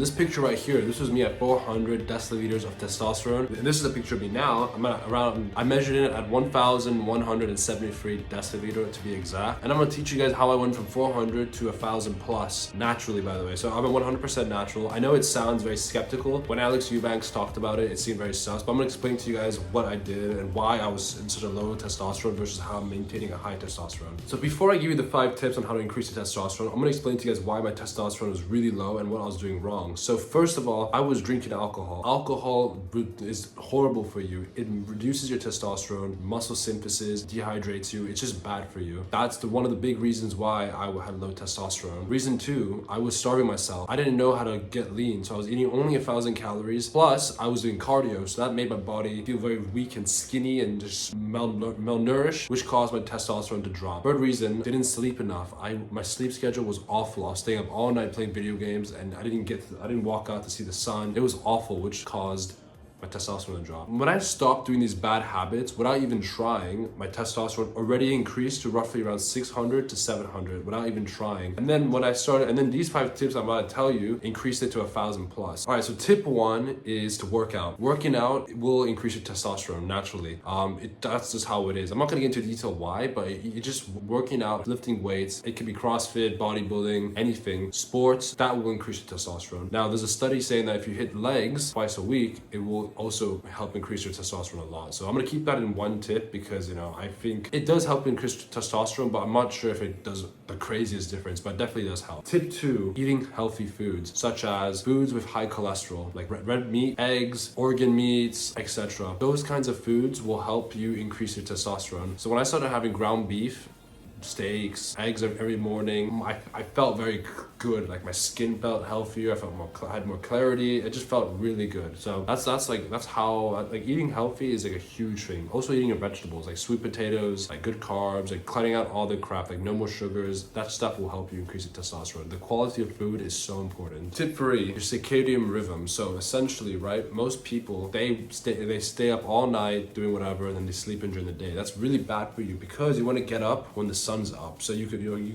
this picture right here, this was me at 400 deciliters of testosterone. And this is a picture of me now. I'm at around, I measured it at 1,173 deciliter to be exact. And I'm gonna teach you guys how I went from 400 to 1,000 plus naturally, by the way. So I'm at 100% natural. I know it sounds very skeptical. When Alex Eubanks talked about it, it seemed very sus, but I'm gonna explain to you guys what I did and why I was in such a low testosterone versus how I'm maintaining a high testosterone. So before I give you the 5 tips on how to increase the testosterone, I'm gonna explain to you guys why my testosterone was really low and what I was doing wrong. So first of all, I was drinking alcohol. Alcohol is horrible for you. It reduces your testosterone, muscle synthesis, dehydrates you. It's just bad for you. That's one of the big reasons why I had low testosterone. Reason 2, I was starving myself. I didn't know how to get lean, so I was eating only 1,000 calories. Plus, I was doing cardio, so that made my body feel very weak and skinny and just malnourished, which caused my testosterone to drop. Third reason, didn't sleep enough. My sleep schedule was awful. I was staying up all night playing video games, and I didn't walk out to see the sun. It was awful, which caused my testosterone to drop. When I stopped doing these bad habits without even trying, my testosterone already increased to roughly around 600 to 700 without even trying. And then when I started, and then these 5 tips I'm about to tell you increased it to 1,000 plus. All right, so tip 1 is to work out. Working out will increase your testosterone naturally. That's just how it is. I'm not gonna get into detail why, but you just working out, lifting weights, it can be CrossFit, bodybuilding, anything, sports, that will increase your testosterone. Now, there's a study saying that if you hit legs twice a week, it will also help increase your testosterone a lot. So I'm gonna keep that in one tip because, I think it does help increase testosterone, but I'm not sure if it does the craziest difference, but it definitely does help. Tip 2, eating healthy foods, such as foods with high cholesterol, like red meat, eggs, organ meats, etc. Those kinds of foods will help you increase your testosterone. So when I started having ground beef, steaks, eggs every morning, I felt very good. Like my skin felt healthier. I had more clarity. It just felt really good. So that's how eating healthy is like a huge thing. Also eating your vegetables, like sweet potatoes, like good carbs, like cutting out all the crap, like no more sugars. That stuff will help you increase your testosterone. The quality of food is so important. Tip 3, your circadian rhythm. So essentially, right, most people, they stay up all night doing whatever, and then they sleep in during the day. That's really bad for you because you want to get up when the sun's up, so you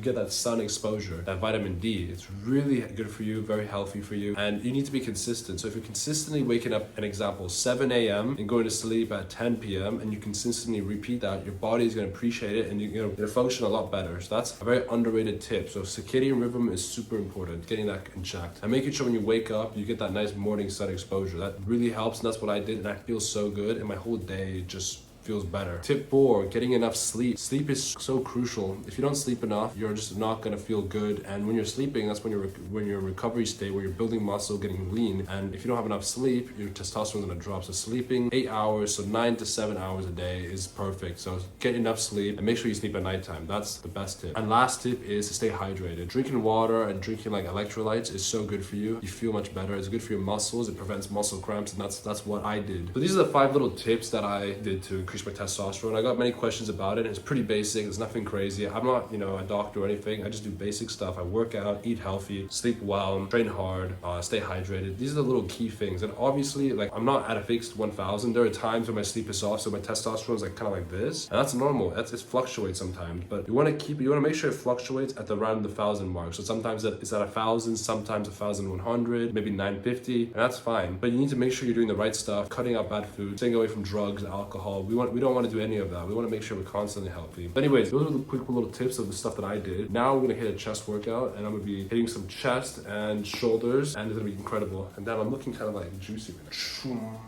get that sun exposure, that vitamin D. It's really good for you, very healthy for you, and you need to be consistent. So if you're consistently waking up, an example, 7 a.m. and going to sleep at 10 p.m. and you consistently repeat that, your body is going to appreciate it and it'll function a lot better. So that's a very underrated tip. So circadian rhythm is super important, getting that in check, and making sure when you wake up you get that nice morning sun exposure. That really helps, and that's what I did, and I feel so good, and my whole day just feels better. Tip 4, getting enough sleep. Sleep is so crucial. If you don't sleep enough, you're just not gonna feel good. And when you're sleeping, that's when you're in recovery state, where you're building muscle, getting lean. And if you don't have enough sleep, your testosterone is gonna drop. So sleeping 8 hours, so 9 to 7 hours a day is perfect. So get enough sleep and make sure you sleep at nighttime. That's the best tip. And last tip is to stay hydrated. Drinking water and drinking like electrolytes is so good for you. You feel much better. It's good for your muscles. It prevents muscle cramps, and that's what I did. So these are the 5 little tips that I did to increase my testosterone. I got many questions about it. It's pretty basic. It's nothing crazy. I'm not, a doctor or anything. I just do basic stuff. I work out, eat healthy, sleep well, train hard, stay hydrated. These are the little key things. And obviously, like, I'm not at a fixed 1,000. There are times when my sleep is off, so my testosterone is like kind of like this, and that's normal. It fluctuates sometimes, but you want to make sure it fluctuates at around the 1,000 mark. So sometimes it's at 1,000, sometimes 1,100, maybe 950, and that's fine. But you need to make sure you're doing the right stuff, cutting out bad food, staying away from drugs and alcohol. We don't want to do any of that. We want to make sure we're constantly healthy. But anyways, those are the quick little tips of the stuff that I did. Now we're gonna hit a chest workout, and I'm gonna be hitting some chest and shoulders, and it's gonna be incredible. And then I'm looking kind of like juicy.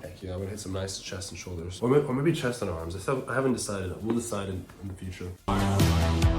Heck yeah, I'm gonna hit some nice chest and shoulders, or maybe chest and arms. I haven't decided. We'll decide in the future.